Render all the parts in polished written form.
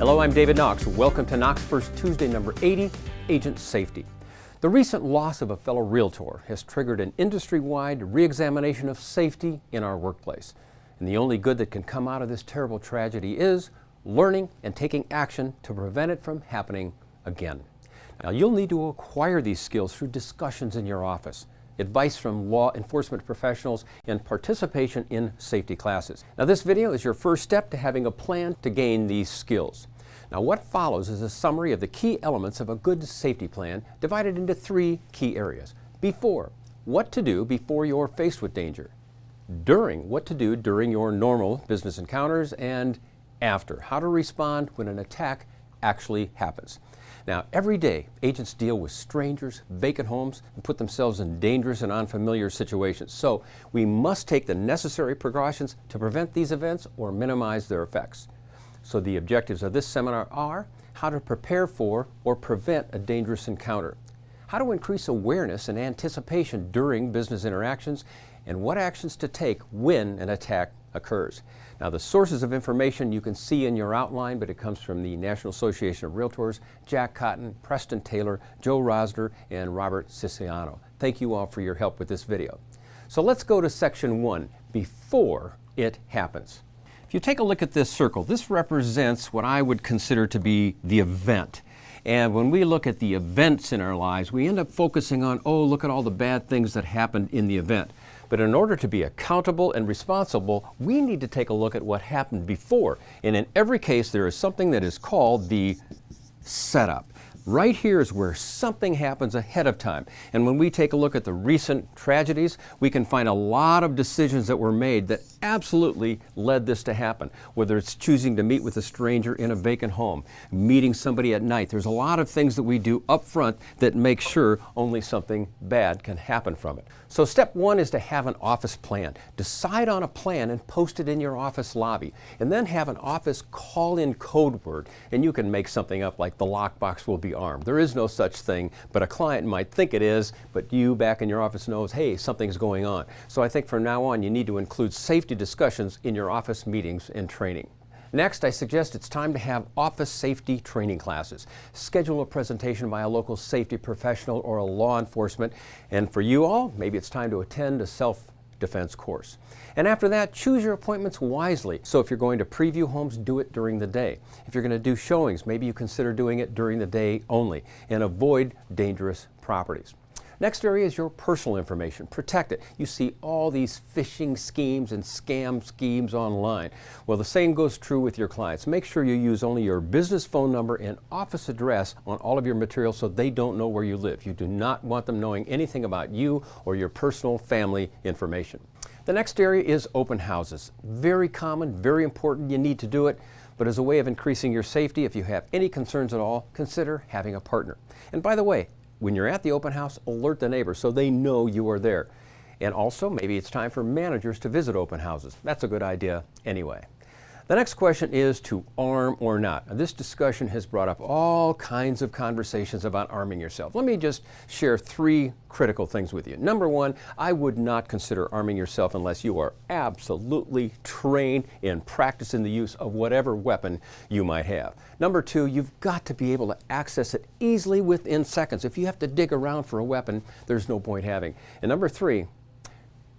Hello, I'm David Knox. Welcome to Knox First Tuesday number 80, Agent Safety. The recent loss of a fellow realtor has triggered an industry-wide re-examination of safety in our workplace. And the only good that can come out of this terrible tragedy is learning and taking action to prevent it from happening again. Now, you'll need to acquire these skills through discussions in your office, advice from law enforcement professionals, and participation in safety classes. Now, this video is your first step to having a plan to gain these skills. Now, what follows is a summary of the key elements of a good safety plan divided into three key areas. Before, what to do before you're faced with danger. During, what to do during your normal business encounters. And after, how to respond when an attack actually happens. Now, every day, agents deal with strangers, vacant homes, and put themselves in dangerous and unfamiliar situations. So, we must take the necessary precautions to prevent these events or minimize their effects. So, the objectives of this seminar are how to prepare for or prevent a dangerous encounter, how to increase awareness and anticipation during business interactions, and what actions to take when an attack occurs. Now, the sources of information you can see in your outline, but it comes from the National Association of Realtors, Jack Cotton, Preston Taylor, Joe Rosner, and Robert Siciliano. Thank you all for your help with this video. So let's go to section 1, before it happens. If you take a look at this circle, this represents what I would consider to be the event. And when we look at the events in our lives, we end up focusing on, oh, look at all the bad things that happened in the event. But in order to be accountable and responsible, we need to take a look at what happened before. And in every case, there is something that is called the setup. Right here is where something happens ahead of time. And when we take a look at the recent tragedies, we can find a lot of decisions that were made that absolutely led this to happen. Whether it's choosing to meet with a stranger in a vacant home, meeting somebody at night. There's a lot of things that we do up front that make sure only something bad can happen from it. So step 1 is to have an office plan. Decide on a plan and post it in your office lobby. And then have an office call-in code word. And you can make something up like the lockbox will be armed. There is no such thing, but a client might think it is, but you back in your office knows, hey, something's going on. So I think from now on you need to include safety discussions in your office meetings and training. Next, I suggest it's time to have office safety training classes. Schedule a presentation by a local safety professional or a law enforcement. And for you all, maybe it's time to attend a self-defense course. And after that, choose your appointments wisely. So if you're going to preview homes, do it during the day. If you're going to do showings, maybe you consider doing it during the day only. And avoid dangerous properties. Next area is your personal information. Protect it. You see all these phishing schemes and scam schemes online. Well, the same goes true with your clients. Make sure you use only your business phone number and office address on all of your materials so they don't know where you live. You do not want them knowing anything about you or your personal family information. The next area is open houses. Very common, very important. You need to do it. But as a way of increasing your safety, if you have any concerns at all, consider having a partner. And by the way, when you're at the open house, alert the neighbors so they know you are there. And also, maybe it's time for managers to visit open houses. That's a good idea anyway. The next question is to arm or not. Now, this discussion has brought up all kinds of conversations about arming yourself. Let me just share 3 critical things with you. Number 1, I would not consider arming yourself unless you are absolutely trained in practicing the use of whatever weapon you might have. Number 2, you've got to be able to access it easily within seconds. If you have to dig around for a weapon, there's no point having. And number 3,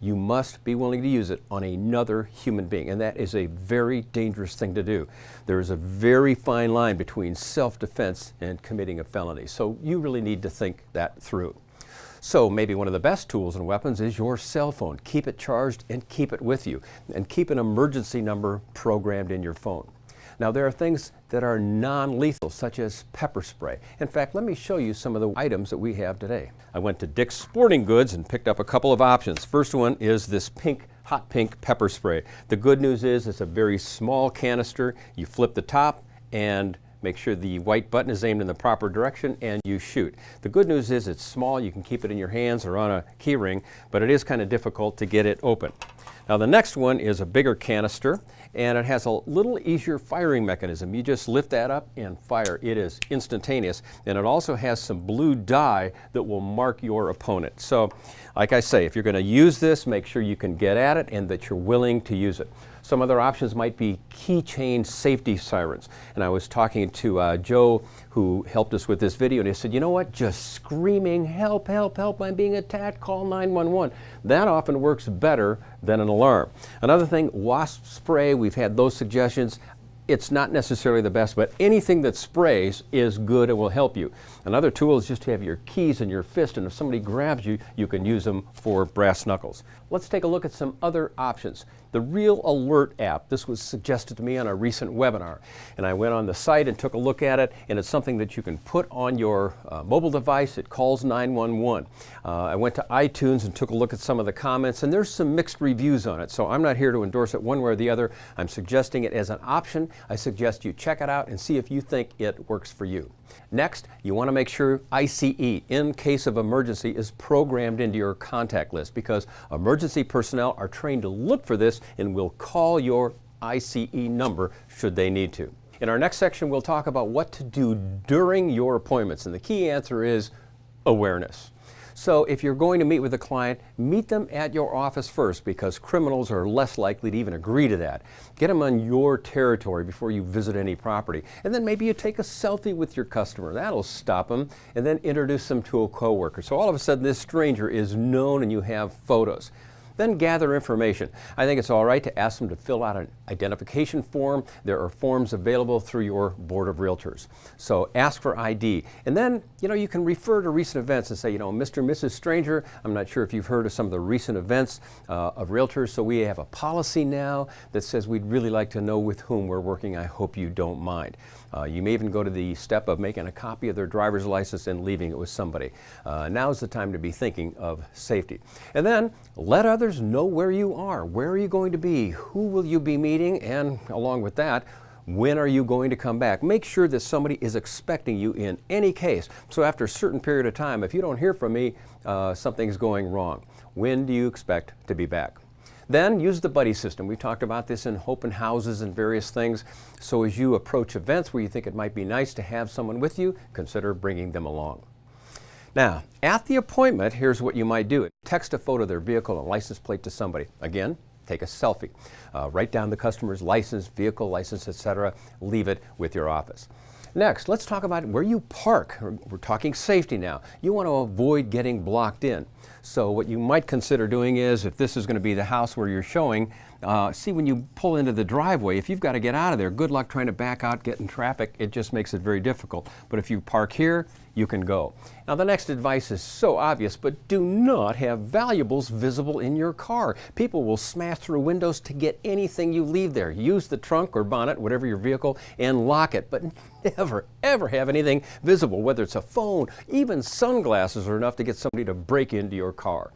you must be willing to use it on another human being, and that is a very dangerous thing to do. There is a very fine line between self-defense and committing a felony, so you really need to think that through. So maybe one of the best tools and weapons is your cell phone. Keep it charged and keep it with you, and keep an emergency number programmed in your phone. Now, there are things that are non-lethal, such as pepper spray. In fact, let me show you some of the items that we have today. I went to Dick's Sporting Goods and picked up a couple of options. First one is this hot pink pepper spray. The good news is it's a very small canister. You flip the top and make sure the white button is aimed in the proper direction and you shoot. The good news is it's small. You can keep it in your hands or on a key ring, but it is kind of difficult to get it open. Now, the next one is a bigger canister, and it has a little easier firing mechanism. You just lift that up and fire. It is instantaneous, and it also has some blue dye that will mark your opponent. So, like I say, if you're going to use this, make sure you can get at it and that you're willing to use it. Some other options might be keychain safety sirens. And I was talking to Joe, who helped us with this video, and he said, you know what, just screaming, help, help, help, I'm being attacked, call 911. That often works better than an alarm. Another thing, wasp spray, we've had those suggestions. It's not necessarily the best, but anything that sprays is good and will help you. Another tool is just to have your keys in your fist, and if somebody grabs you, you can use them for brass knuckles. Let's take a look at some other options. The Real Alert app. This was suggested to me on a recent webinar, and I went on the site and took a look at it, and it's something that you can put on your mobile device. It calls 911. I went to iTunes and took a look at some of the comments, and there's some mixed reviews on it, so I'm not here to endorse it one way or the other. I'm suggesting it as an option. I suggest you check it out and see if you think it works for you. Next, you want to make sure ICE, in case of emergency, is programmed into your contact list, because emergency personnel are trained to look for this and will call your ICE number should they need to. In our next section, we'll talk about what to do during your appointments, and the key answer is awareness. So if you're going to meet with a client, meet them at your office first, because criminals are less likely to even agree to that. Get them on your territory before you visit any property. And then maybe you take a selfie with your customer. That'll stop them. And then introduce them to a coworker. So all of a sudden this stranger is known and you have photos. Then gather information. I think it's all right to ask them to fill out an identification form. There are forms available through your Board of Realtors. So ask for ID. And then, you can refer to recent events and say, Mr. and Mrs. Stranger, I'm not sure if you've heard of some of the recent events of Realtors, so we have a policy now that says we'd really like to know with whom we're working. I hope you don't mind. You may even go to the step of making a copy of their driver's license and leaving it with somebody. Now's the time to be thinking of safety. And then let others know where you are. Where are you going to be? Who will you be meeting? And along with that, when are you going to come back? Make sure that somebody is expecting you in any case. So after a certain period of time, if you don't hear from me, something's going wrong. When do you expect to be back? Then use the buddy system. We talked about this in open houses and various things. So as you approach events where you think it might be nice to have someone with you, consider bringing them along. Now, at the appointment, here's what you might do. Text a photo of their vehicle and license plate to somebody. Again, take a selfie. Write down the customer's license, vehicle license, etc. Leave it with your office. Next, let's talk about where you park. We're talking safety now. You want to avoid getting blocked in. So what you might consider doing is, if this is going to be the house where you're showing, see when you pull into the driveway, if you've got to get out of there, good luck trying to back out, get in traffic. It just makes it very difficult. But if you park here, you can go. Now the next advice is so obvious, but do not have valuables visible in your car. People will smash through windows to get anything you leave there. Use the trunk or bonnet, whatever your vehicle, and lock it. But never, ever have anything visible, whether it's a phone, even sunglasses are enough to get somebody to break into your car.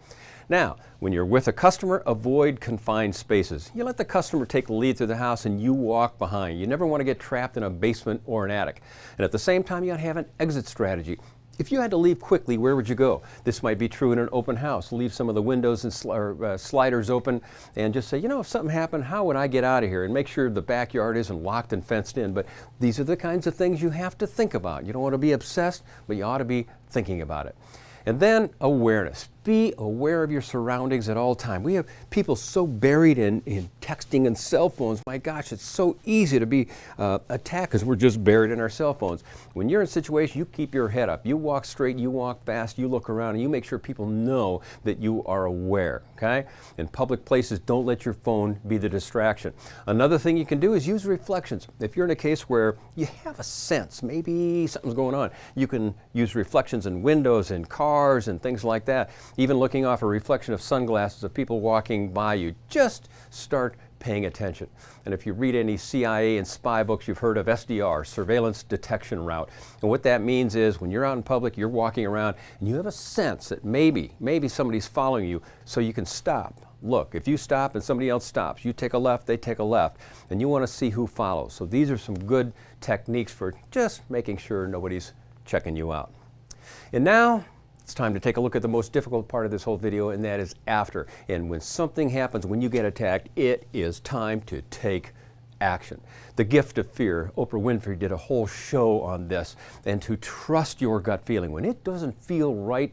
Now, when you're with a customer, avoid confined spaces. You let the customer take the lead through the house and you walk behind. You never want to get trapped in a basement or an attic. And at the same time, you got to have an exit strategy. If you had to leave quickly, where would you go? This might be true in an open house. Leave some of the windows and sliders open and just say, if something happened, how would I get out of here? And make sure the backyard isn't locked and fenced in. But these are the kinds of things you have to think about. You don't want to be obsessed, but you ought to be thinking about it. And then awareness. Be aware of your surroundings at all times. We have people so buried in texting and cell phones. My gosh, it's so easy to be attacked because we're just buried in our cell phones. When you're in a situation, you keep your head up. You walk straight, you walk fast, you look around, and you make sure people know that you are aware, okay? In public places, don't let your phone be the distraction. Another thing you can do is use reflections. If you're in a case where you have a sense, maybe something's going on, you can use reflections in windows and cars and things like that. Even looking off a reflection of sunglasses of people walking by you, just start paying attention. And if you read any CIA and spy books, you've heard of SDR, surveillance detection route. And what that means is when you're out in public, you're walking around and you have a sense that maybe somebody's following you, so you can stop. Look, if you stop and somebody else stops, you take a left, they take a left, and you want to see who follows. So these are some good techniques for just making sure nobody's checking you out. And now, it's time to take a look at the most difficult part of this whole video, and that is after. And when something happens, when you get attacked, it is time to take action. The gift of fear. Oprah Winfrey did a whole show on this, and to trust your gut feeling. When it doesn't feel right,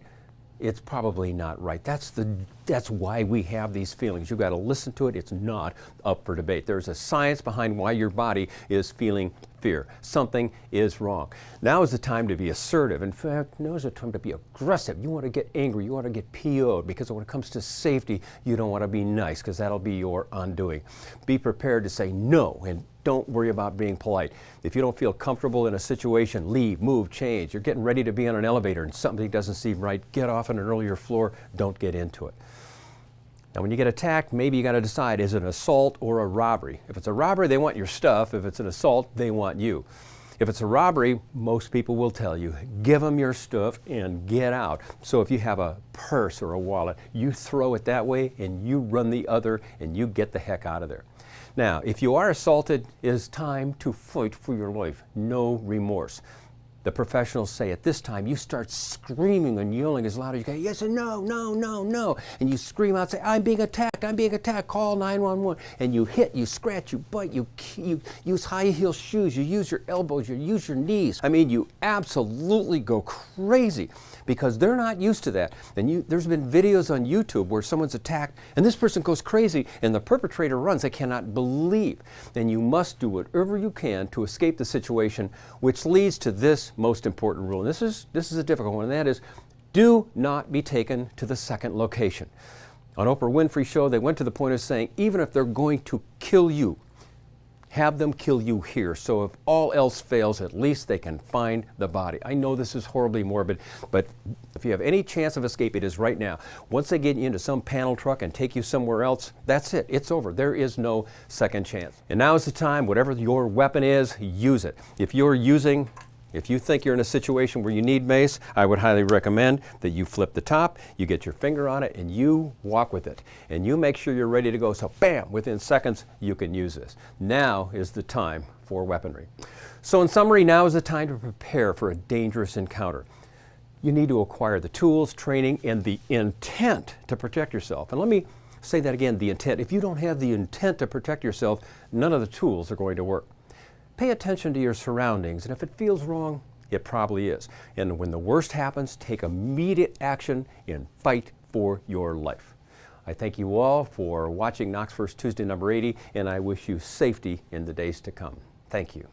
it's probably not right. That's the That's why we have these feelings. You've got to listen to it. It's not up for debate. There's a science behind why your body is feeling fear. Something is wrong. Now is the time to be assertive. In fact, now is the time to be aggressive. You want to get angry. You want to get PO'd, because when it comes to safety, you don't want to be nice, because that'll be your undoing. Be prepared to say no, and don't worry about being polite. If you don't feel comfortable in a situation, leave, move, change. You're getting ready to be on an elevator and something doesn't seem right, get off on an earlier floor. Don't get into it. Now, when you get attacked, maybe you got to decide, is it an assault or a robbery? If it's a robbery, they want your stuff. If it's an assault, they want you. If it's a robbery, most people will tell you, give them your stuff and get out. So if you have a purse or a wallet, you throw it that way and you run the other and you get the heck out of there. Now, if you are assaulted, it is time to fight for your life. No remorse. The professionals say at this time, you start screaming and yelling as loud as you can. Yes and no, no, no, no. And you scream out, say, I'm being attacked, call 911. And you hit, you scratch, you bite, you use high heel shoes, you use your elbows, you use your knees. I mean, you absolutely go crazy, because they're not used to that. And there's been videos on YouTube where someone's attacked and this person goes crazy and the perpetrator runs. They cannot believe. And you must do whatever you can to escape the situation, which leads to this most important rule. And this is a difficult one, and that is, do not be taken to the second location. On Oprah Winfrey's show, they went to the point of saying, even if they're going to kill you, have them kill you here. So if all else fails, at least they can find the body. I know this is horribly morbid, but if you have any chance of escape, it is right now. Once they get you into some panel truck and take you somewhere else, that's it. It's over. There is no second chance. And now is the time, whatever your weapon is, use it. If you think you're in a situation where you need mace, I would highly recommend that you flip the top, you get your finger on it, and you walk with it. And you make sure you're ready to go, so bam, within seconds, you can use this. Now is the time for weaponry. So in summary, now is the time to prepare for a dangerous encounter. You need to acquire the tools, training, and the intent to protect yourself. And let me say that again, the intent. If you don't have the intent to protect yourself, none of the tools are going to work. Pay attention to your surroundings, and if it feels wrong, it probably is. And when the worst happens, take immediate action and fight for your life. I thank you all for watching Knox First Tuesday number 80, and I wish you safety in the days to come. Thank you.